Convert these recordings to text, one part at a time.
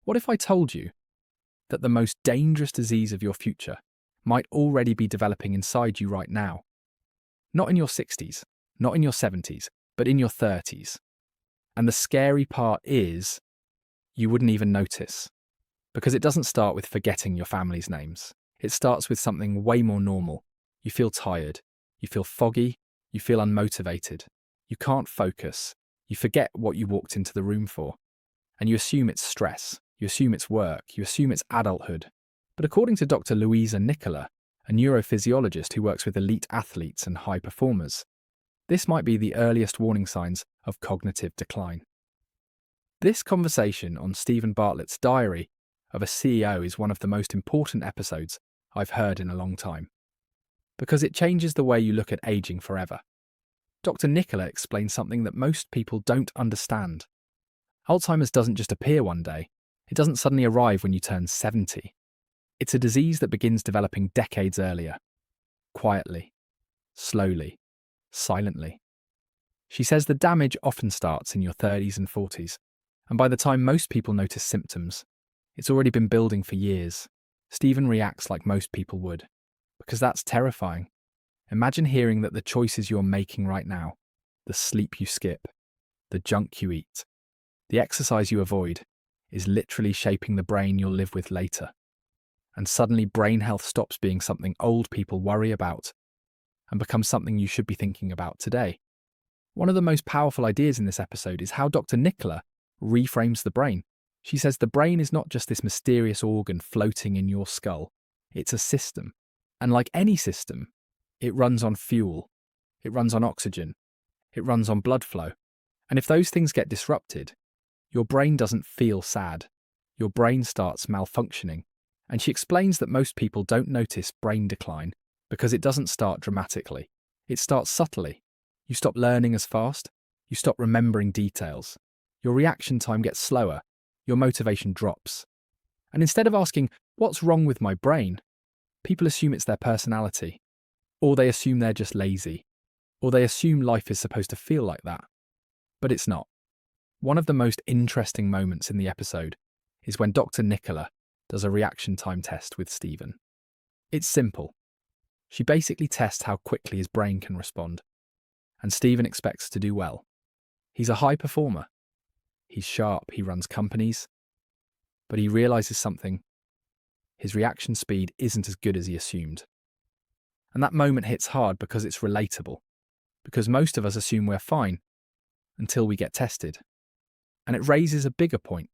What if I told you that the most dangerous disease of your future might already be developing inside you right now? Not in your 60s, not in your 70s, but in your 30s. And the scary part is, you wouldn't even notice. Because it doesn't start with forgetting your family's names. It starts with something way more normal. You feel tired. You feel foggy. You feel unmotivated. You can't focus. You forget what you walked into the room for. And you assume it's stress. You assume it's work. You assume it's adulthood. But according to Dr. Louisa Nicola, a neurophysiologist who works with elite athletes and high performers, this might be the earliest warning signs of cognitive decline. This conversation on Steven Bartlett's Diary of a CEO is one of the most important episodes I've heard in a long time, because it changes the way you look at aging forever. Dr. Nicola explains something that most people don't understand. Alzheimer's doesn't just appear one day. It doesn't suddenly arrive when you turn 70. It's a disease that begins developing decades earlier, quietly, slowly, silently. She says the damage often starts in your 30s and 40s, and by the time most people notice symptoms, it's already been building for years. Steven reacts like most people would, because that's terrifying. Imagine hearing that the choices you're making right now, the sleep you skip, the junk you eat, the exercise you avoid, is literally shaping the brain you'll live with later. And suddenly brain health stops being something old people worry about and becomes something you should be thinking about today. One of the most powerful ideas in this episode is how Dr. Nicola reframes the brain. She says the brain is not just this mysterious organ floating in your skull. It's a system. And like any system, it runs on fuel. It runs on oxygen. It runs on blood flow. And if those things get disrupted, your brain doesn't feel sad. Your brain starts malfunctioning. And she explains that most people don't notice brain decline because it doesn't start dramatically. It starts subtly. You stop learning as fast. You stop remembering details. Your reaction time gets slower. Your motivation drops. And instead of asking, what's wrong with my brain? People assume it's their personality. Or they assume they're just lazy. Or they assume life is supposed to feel like that. But it's not. One of the most interesting moments in the episode is when Dr. Nicola does a reaction time test with Steven. It's simple. She basically tests how quickly his brain can respond. And Steven expects to do well. He's a high performer. He's sharp, he runs companies. But he realizes something. His reaction speed isn't as good as he assumed. And that moment hits hard because it's relatable. Because most of us assume we're fine until we get tested. And it raises a bigger point.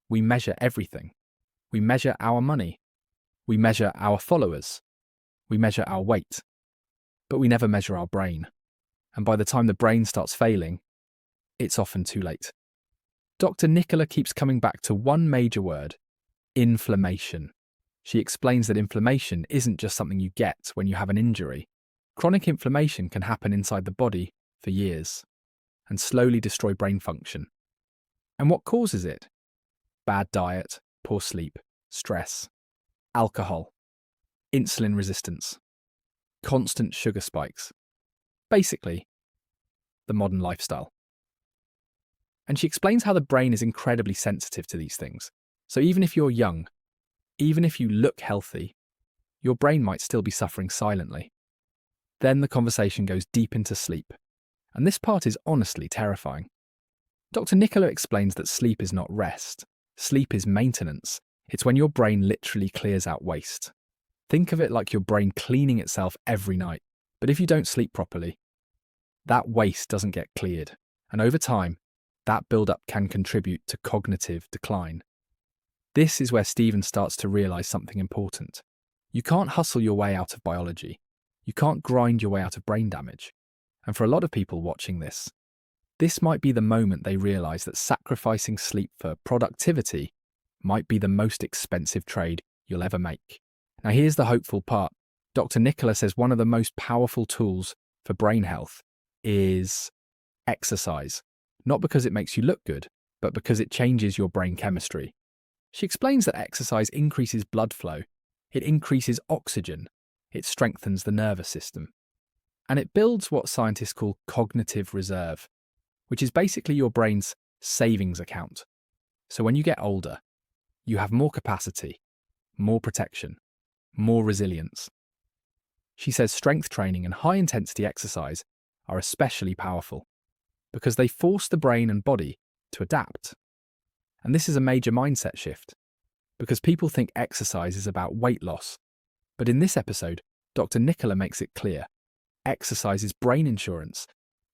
We measure everything. We measure our money. We measure our followers. We measure our weight. But we never measure our brain. And by the time the brain starts failing, it's often too late. Dr. Nicola keeps coming back to one major word: inflammation. She explains that inflammation isn't just something you get when you have an injury. Chronic inflammation can happen inside the body for years and slowly destroy brain function. And what causes it? Bad diet, poor sleep, stress, alcohol, insulin resistance, constant sugar spikes. Basically, the modern lifestyle. And she explains how the brain is incredibly sensitive to these things. So even if you're young, even if you look healthy, your brain might still be suffering silently. Then the conversation goes deep into sleep. And this part is honestly terrifying. Dr. Nicola explains that sleep is not rest. Sleep is maintenance. It's when your brain literally clears out waste. Think of it like your brain cleaning itself every night. But if you don't sleep properly, that waste doesn't get cleared. And over time, that build-up can contribute to cognitive decline. This is where Steven starts to realize something important. You can't hustle your way out of biology. You can't grind your way out of brain damage. And for a lot of people watching this might be the moment they realize that sacrificing sleep for productivity might be the most expensive trade you'll ever make. Now here's the hopeful part. Dr. Nicola says one of the most powerful tools for brain health is exercise. Not because it makes you look good, but because it changes your brain chemistry. She explains that exercise increases blood flow, it increases oxygen, it strengthens the nervous system. And it builds what scientists call cognitive reserve, which is basically your brain's savings account. So when you get older, you have more capacity, more protection, more resilience. She says strength training and high-intensity exercise are especially powerful because they force the brain and body to adapt. And this is a major mindset shift because people think exercise is about weight loss. But in this episode, Dr. Nicola makes it clear. Exercise is brain insurance.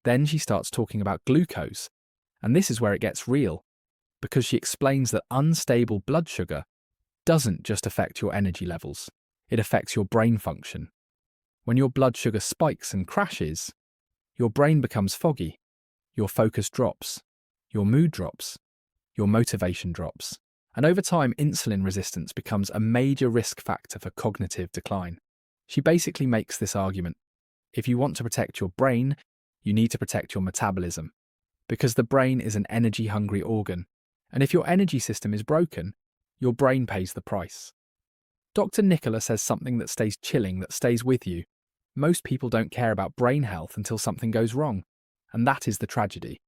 Then she starts talking about glucose. And this is where it gets real, because she explains that unstable blood sugar doesn't just affect your energy levels. It affects your brain function. When your blood sugar spikes and crashes, your brain becomes foggy, your focus drops, your mood drops, your motivation drops. And over time, insulin resistance becomes a major risk factor for cognitive decline. She basically makes this argument. If you want to protect your brain, you need to protect your metabolism, because the brain is an energy-hungry organ. And if your energy system is broken, your brain pays the price. Dr. Nicola says something that stays chilling, that stays with you. Most people don't care about brain health until something goes wrong. And that is the tragedy.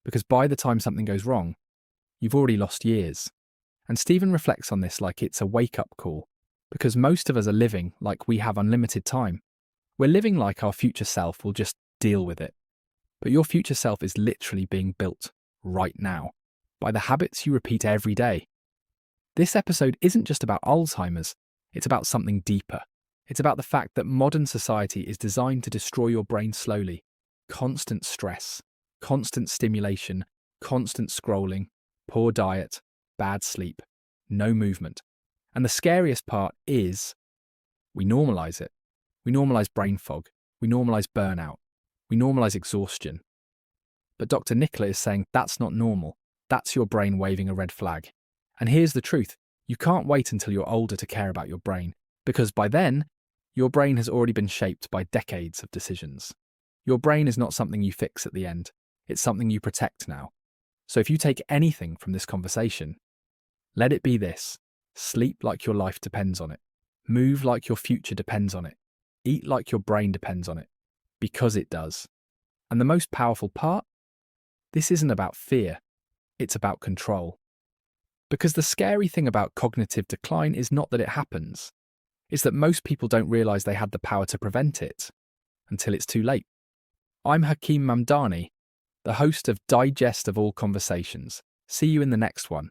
Because by the time something goes wrong, you've already lost years. And Steven reflects on this like it's a wake-up call. Because most of us are living like we have unlimited time. We're living like our future self will just deal with it. But your future self is literally being built right now by the habits you repeat every day. This episode isn't just about Alzheimer's, it's about something deeper. It's about the fact that modern society is designed to destroy your brain slowly. Constant stress, constant stimulation, constant scrolling, poor diet, bad sleep, no movement. And the scariest part is we normalize it. We normalize brain fog. We normalize burnout. We normalize exhaustion. But Dr. Nicola is saying that's not normal. That's your brain waving a red flag. And here's the truth. You can't wait until you're older to care about your brain, because by then, your brain has already been shaped by decades of decisions. Your brain is not something you fix at the end. It's something you protect now. So if you take anything from this conversation, let it be this. Sleep like your life depends on it. Move like your future depends on it. Eat like your brain depends on it. Because it does. And the most powerful part? This isn't about fear. It's about control. Because the scary thing about cognitive decline is not that it happens. It's that most people don't realize they had the power to prevent it until it's too late. I'm Hakeem Mamdani, the host of Digest of All Conversations. See you in the next one.